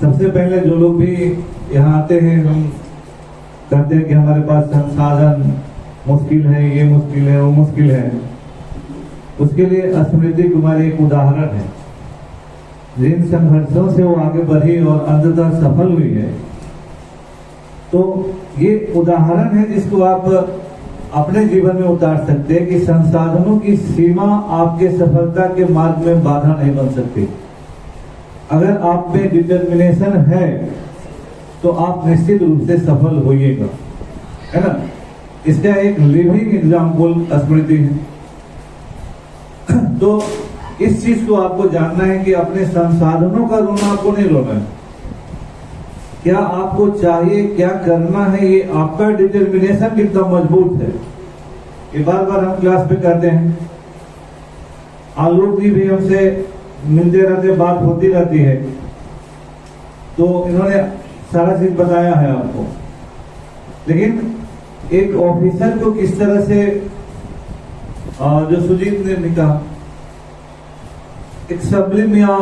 सबसे पहले जो लोग भी यहाँ आते हैं, हम कहते हैं कि हमारे पास संसाधन मुश्किल है, ये मुश्किल है, वो मुश्किल है। उसके लिए स्मृति कुमारी एक उदाहरण है। जिन संघर्षों से वो आगे बढ़ी और अंततः सफल हुई है, तो ये उदाहरण है जिसको आप अपने जीवन में उतार सकते हैं कि संसाधनों की सीमा आपके सफलता के मार्ग में बाधा नहीं बन सकती। अगर आप में डिटर्मिनेशन है तो आप निश्चित रूप से सफल होइएगा, है ना। इसका एक लिविंग एग्जाम्पल स्मृति है। तो इस चीज को आपको जानना है कि अपने संसाधनों का रोना आपको नहीं रोना है। क्या आपको चाहिए, क्या करना है, ये आपका डिटर्मिनेशन कितना मजबूत है। ये बार बार हम क्लास पे कहते हैं। आलोक जी भी हमसे मिलते रहते, बात होती रहती है, तो इन्होंने सारा चीज बताया है आपको। लेकिन एक ऑफिसर को किस तरह से, जो सुजीत ने भी कहा, एक सब्लिम या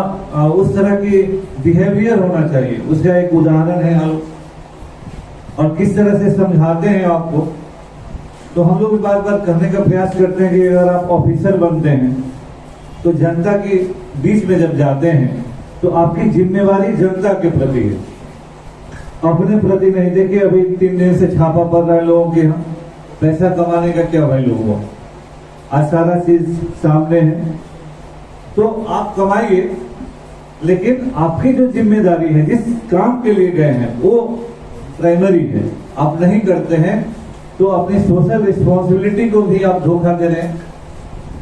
उस तरह की बिहेवियर होना चाहिए, उसका एक उदाहरण है आलोक। और किस तरह से समझाते हैं आपको, तो हम लोग बार बार करने का प्रयास करते हैं कि अगर आप ऑफिसर बनते हैं तो जनता के बीच में जब जाते हैं तो आपकी जिम्मेवारी जनता के प्रति है, अपने प्रति नहीं। देखिए अभी 3 दिन से छापा पड़ रहा है लोगों के यहाँ, पैसा कमाने का क्या वैल्यू हुआ, आज सारा चीज सामने है। तो आप कमाइए, लेकिन आपकी जो जिम्मेदारी है, जिस काम के लिए गए हैं, वो प्राइमरी है। आप नहीं करते हैं तो अपनी सोशल रिस्पॉन्सिबिलिटी को भी आप धोखा दे रहे हैं,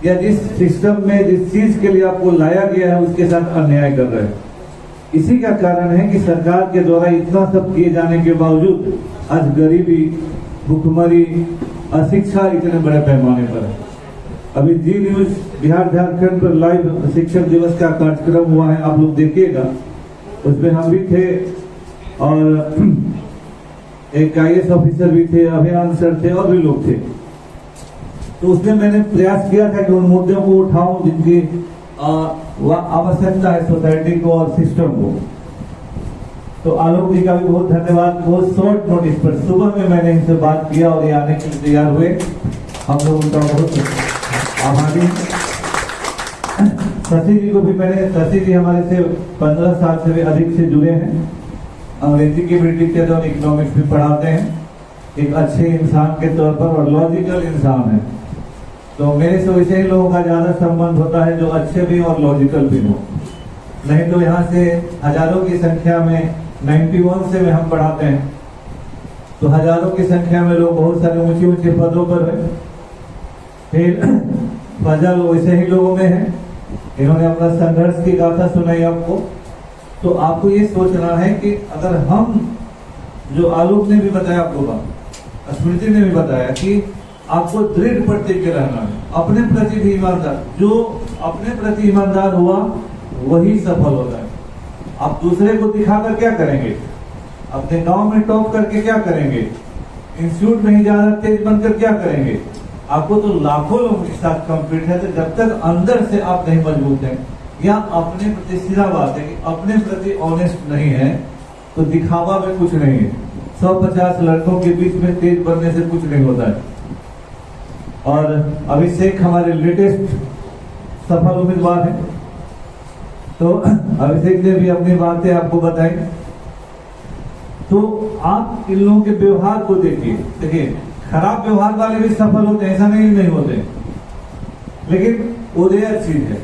या जिस सिस्टम में, जिस चीज के लिए आपको लाया गया है, उसके साथ अन्याय कर रहे हैं। इसी का कारण है कि सरकार के द्वारा इतना सब किए जाने के बावजूद आज गरीबी, भुखमरी, अशिक्षा इतने बड़े पैमाने पर है। अभी जी न्यूज बिहार झारखंड पर लाइव शिक्षक दिवस का कार्यक्रम हुआ है, आप लोग देखिएगा। उसमें हम भी थे और एक IAS ऑफिसर भी थे, अभियान सर थे और भी लोग थे। तो उसमें मैंने प्रयास किया था कि उन मुद्दों को उठाऊं जिनकी आवश्यकता है सोसाइटी को और सिस्टम को। तो आलोक जी का भी बहुत धन्यवाद। बहुत शॉर्ट नोटिस पर सुबह में मैंने इनसे बात किया और ये आने के लिए तैयार हुए। हम लोग उनका बहुत आभारी। शशि जी को भी मैंने, शशि जी हमारे से 15 साल से भी अधिक से जुड़े हैं, अंग्रेजी की भी टीचर और इकोनॉमिक्स भी पढ़ाते हैं, एक अच्छे इंसान के तौर पर और लॉजिकल इंसान है। तो मेरे से वैसे ही लोगों का ज्यादा संबंध होता है जो अच्छे भी और लॉजिकल भी हो। नहीं तो यहाँ से हजारों की संख्या में 91 से हम पढ़ाते हैं, तो हजारों की संख्या में लोग बहुत सारे ऊंचे ऊंचे पदों पर है। फिर फजल वैसे ही लोगों में है, इन्होंने अपना संघर्ष की गाथा सुनाई आपको। तो आपको ये सोचना है कि अगर हम, जो आलोक ने भी बताया आपको बात, स्मृति ने भी बताया कि आपको दृढ़ प्रतिज्ञ रहना है, अपने प्रति भी ईमानदार। जो अपने प्रति ईमानदार हुआ वही सफल होता है। आप दूसरे को दिखाकर क्या करेंगे, अपने गांव में टॉप करके क्या करेंगे, इंस्टीट्यूट में ही ज्यादा तेज बनकर क्या करेंगे। आपको तो लाखों लोगों के साथ कम्पीट है। तो जब तक अंदर से आप नहीं मजबूत हैं, या अपने प्रति, सीधा बात है कि अपने प्रति ऑनेस्ट नहीं है, तो दिखावा में कुछ नहीं है। 150 लड़कों के बीच में तेज बनने से कुछ नहीं होता है। और अभिषेक हमारे लेटेस्ट सफल उम्मीदवार है, तो अभिषेक ने भी अपनी बातें आपको बताई। तो आप इन लोगों के व्यवहार को देखिए। देखिए खराब व्यवहार वाले भी सफल होते हैं, ऐसा नहीं होते, लेकिन वो रेयर चीज है।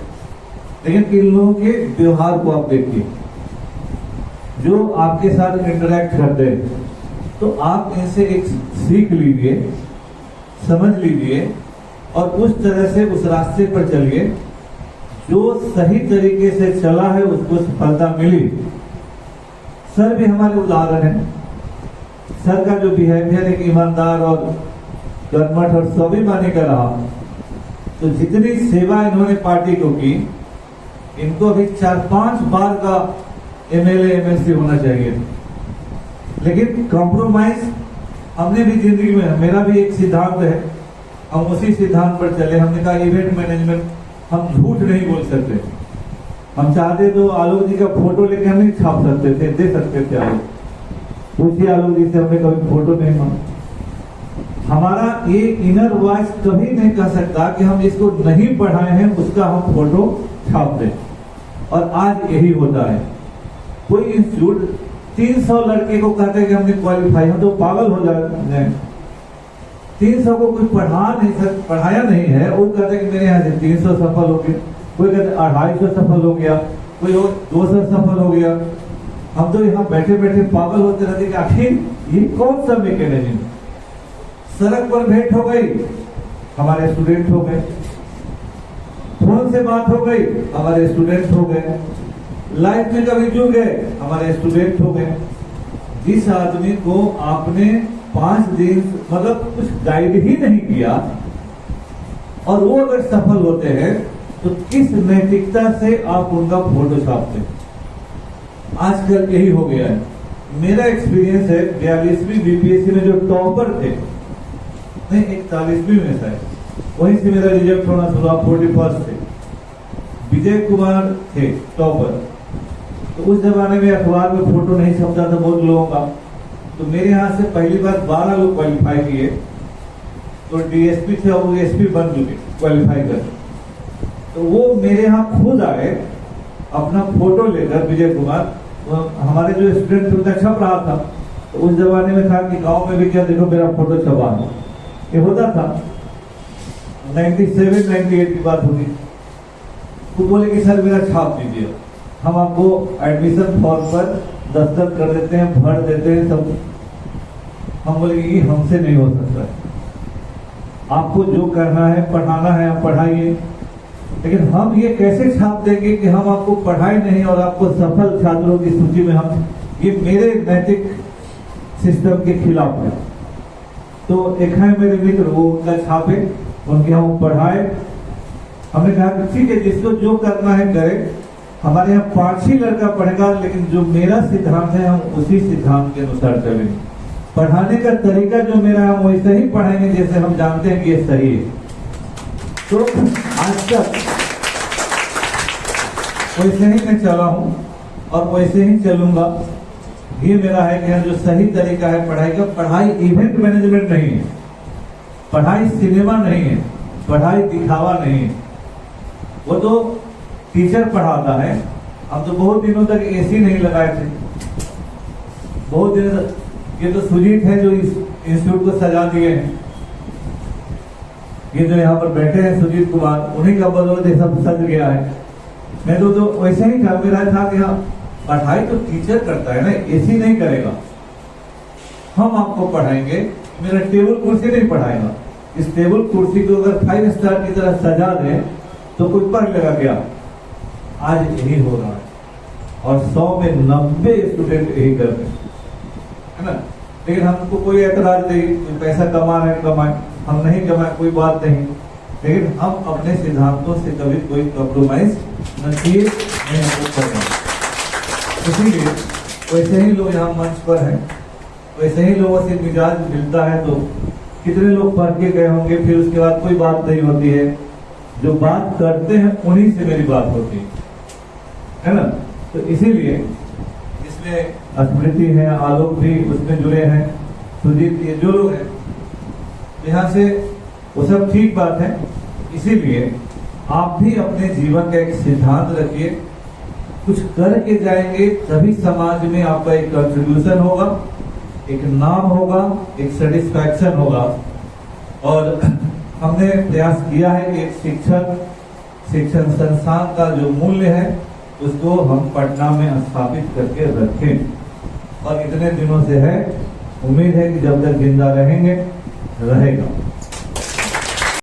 लेकिन इन लोगों के व्यवहार को आप देखिए, जो आपके साथ इंटरेक्ट करते हैं, तो आप इनसे एक सीख लीजिए, समझ लीजिए और उस तरह से उस रास्ते पर चलिए जो सही तरीके से चला है, उसको सफलता मिली। सर भी हमारे उदाहरण है। सर का जो बिहेवियर एक ईमानदार और कर्मठ और स्वाभिमानी का रहा, तो जितनी सेवा इन्होंने पार्टी को की, इनको अभी 4-5 बार का MLA MLC होना चाहिए। लेकिन कॉम्प्रोमाइज हमने भी जिंदगी में, मेरा भी एक सिद्धांत है, हम उसी सिद्धांत पर चले। हमने कहा इवेंट मैनेजमेंट, हम झूठ नहीं बोल सकते। हम चाहते तो आलोक जी का फोटो लेके हम नहीं छाप सकते थे, दे सकते थे आलोक। उसी आलोक जी से हमने कभी फोटो नहीं मांगा। हमारा ये इनर वॉइस कभी नहीं कह सकता कि हम इसको नहीं पढ़ाए हैं उसका हम फोटो छाप दें। और आज यही होता है। कोई इंस्टीट्यूट 300 लड़के को कहते हैं कि हमने क्वालिफाई, हम तो पागल हो जाए। 300 को कोई पढ़ाया नहीं है, वो कहते हैं कि मेरे यहाँ से 300 सफल हो गया, कोई कहते 250 सफल हो गया, कोई और 200 सफल हो गया। हम तो यहाँ बैठे बैठे पागल होते रहते कि आखिर ये कौन सा मैकेनिज्म। सड़क पर भेंट हो गई, हमारे स्टूडेंट हो गए। फोन से बात हो गई, हमारे स्टूडेंट हो गए। लाइफ में कभी जुड़ गए, हमारे स्टूडेंट हो गए। जिस आदमी को आपने 5 दिन मतलब कुछ गाइड ही नहीं किया और वो अगर सफल होते हैं तो किस नैतिकता से आप उनका फोटो छापते? आजकल यही हो गया है। मेरा एक्सपीरियंस है 42वीं बीपीएससी में जो टॉपर थे, नहीं 41वीं में शायद, वहीं से मेरा रिजल्ट होना शुरू। 41st से विजय कुमार थे टॉपर। तो उस जमाने में अखबार में फोटो नहीं छपता था बहुत लोगों का। तो मेरे यहाँ से पहली बार 12 लोग क्वालिफाई किए। तो डीएसपी थे और वो एसपी बन चुके क्वालिफाई कर। तो वो मेरे यहाँ खुद आए अपना फोटो लेकर, विजय कुमार। हमारे जो स्टूडेंट थे छप रहा था। तो उस जमाने में था कि गांव में भी क्या देखो मेरा फोटो छपा है, ये होता था। 97-98 की बात होगी। वो बोले कि सर मेरा छाप दीजिए, हम आपको एडमिशन फॉर्म पर दस्तखत कर देते हैं, भर देते हैं सब। हम बोले कि हमसे नहीं हो सकता है, आपको जो करना है पढ़ाना है आप पढ़ाइए, लेकिन हम ये कैसे छाप देंगे कि हम आपको पढ़ाए नहीं और आपको सफल छात्रों की सूची में हम, ये मेरे नैतिक सिस्टम के खिलाफ है। तो एक है मेरे मित्र, वो उनका छापे, उनके हम पढ़ाए। हमने कहा कि ठीक है जिसको जो करना है करे। हमारे यहाँ 5 ही लड़का पढ़ेगा, लेकिन जो मेरा सिद्धांत है हम उसी सिद्धांत के अनुसार चलेंगे। पढ़ाने का तरीका जो मेरा है वैसे ही पढ़ाएंगे जैसे हम जानते हैं कि ये सही है। तो आज तक वैसे ही मैं चला हूं और वैसे ही चलूंगा। ये मेरा है कि जो सही तरीका है पढ़ाई का, पढ़ाई इवेंट मैनेजमेंट नहीं है, पढ़ाई सिनेमा नहीं है, पढ़ाई दिखावा नहीं है। वो तो टीचर पढ़ाता है। हम तो बहुत दिनों तक एसी नहीं लगाए थे, बहुत दिनों तक। ये तो सुजीत है जो इस इंस्टीट्यूट को सजा दिए हैं। ये जो यहाँ पर बैठे हैं सुजीत कुमार, उन्हीं का बदौलत सब सज गया है। मैं तो वैसे ही था, मेरा था कि हाँ पढ़ाई तो टीचर करता है ना, एसी नहीं करेगा। हम आपको पढ़ाएंगे, मेरा टेबल कुर्सी नहीं पढ़ाएगा। इस टेबल कुर्सी को अगर 5 स्टार की तरह सजा दें तो कोई पढ़ लेगा क्या? आज यही हो रहा है और 100 में 90 स्टूडेंट यही करते हैं, है ना। लेकिन हमको कोई ऐतराज नहीं, कोई पैसा कमा रहे कमाए, हम नहीं कमाए कोई बात नहीं, लेकिन हम अपने सिद्धांतों से कभी कोई कॉम्प्रोमाइज न किए, नहीं हमको करें। इसीलिए वैसे ही लोग यहाँ मंच पर हैं, वैसे ही लोगों से मिजाज मिलता है। तो कितने लोग पढ़ के गए होंगे, फिर उसके बाद कोई बात नहीं होती है। जो बात करते हैं उन्हीं से मेरी बात होती है ना। तो इसीलिए इसमें स्मृति है, आलोक भी उसमें जुड़े हैं, सुजीत, ये जो लोग हैं यहाँ से, वो सब ठीक बात है। इसीलिए आप भी अपने जीवन का एक सिद्धांत रखिए, कुछ करके जाएंगे तभी समाज में आपका एक कंट्रीब्यूशन होगा, एक नाम होगा, एक सेटिस्फैक्शन होगा। और हमने प्रयास किया है कि एक शिक्षण संस्थान का जो मूल्य है उसको हम पटना में स्थापित करके रखें। और इतने दिनों से है, उम्मीद है कि जब तक जिंदा रहेंगे रहेगा।